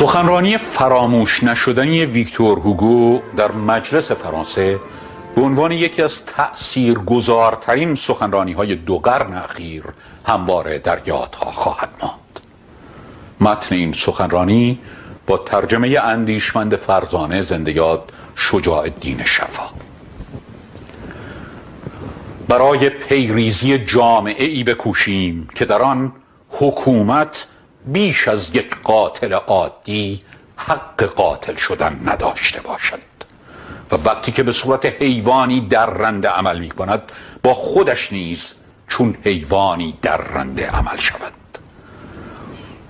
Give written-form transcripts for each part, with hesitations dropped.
سخنرانی فراموش نشدنی ویکتور هوگو در مجلس فرانسه به عنوان یکی از تأثیرگذارترین سخنرانی‌های 2 قرن اخیر همواره در یادها خواهد ماند. متن این سخنرانی با ترجمه اندیشمند فرزانه زنده یاد شجاع الدین شفا. برای پیریزی جامعه‌ای بکوشیم که در آن حکومت بیش از یک قاتل عادی حق قاتل شدن نداشته باشد و وقتی که به صورت حیوانی درنده عمل می کند با خودش نیز چون حیوانی درنده عمل شود.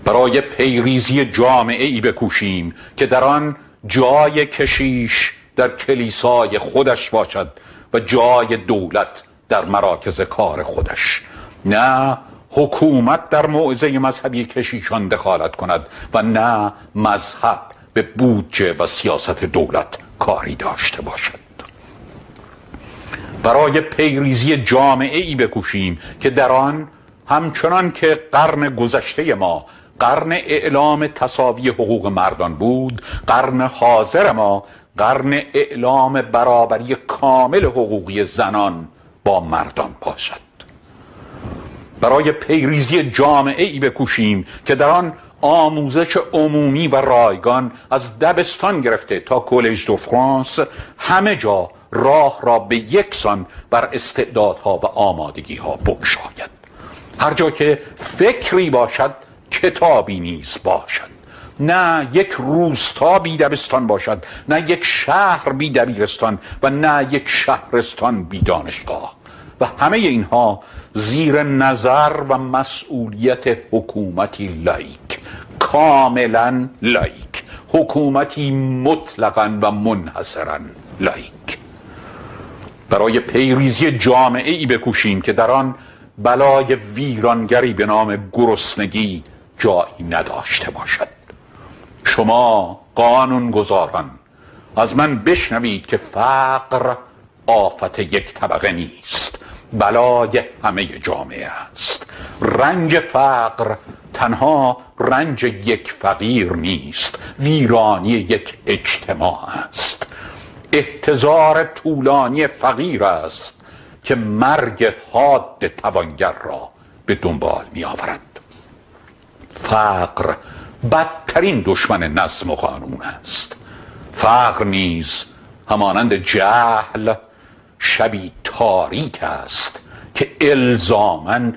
برای پیریزی جامعه‌ای بکوشیم که در آن جای کشیش در کلیسای خودش باشد و جای دولت در مراکز کار خودش، نه حکومت در موعظه مذهبی کشیشان دخالت کند و نه مذهب به بودجه و سیاست دولت کاری داشته باشد. برای پیریزی جامعه‌ای بکوشیم که در آن همچنان که قرن گذشته ما قرن اعلام تساوی حقوق مردان بود، قرن حاضر ما قرن اعلام برابری کامل حقوقی زنان با مردان باشد. برای پیریزی جامعه‌ای بکوشیم که در آن آموزش عمومی و رایگان از دبستان گرفته تا کالج دو فرانس همه جا راه را به یکسان بر استعدادها و آمادگی‌ها بگشاید. هر جا که فکری باشد کتابی نیز باشد. نه یک روستا بی دبستان باشد، نه یک شهر بی دبیرستان و نه یک شهرستان بی دانشگاه، و همه اینها زیر نظر و مسئولیت حکومتی لایک، کاملا لایک، حکومتی مطلقا و منحصرا لایک. برای پیریزی جامعه‌ای بکوشیم که در آن بلای ویرانگری به نام گرسنگی جایی نداشته باشد. شما قانونگذاران از من بشنوید که فقر آفت یک طبقه نیست، بلای همه جامعه است. رنج فقر تنها رنج یک فقیر نیست، ویرانی یک اجتماع است. احتضار طولانی فقیر است که مرگ حاد توانگر را به دنبال می آورد. فقر بدترین دشمن نظم و قانون است. فقر نیز همانند جهل شبی تاریک است که الزاماً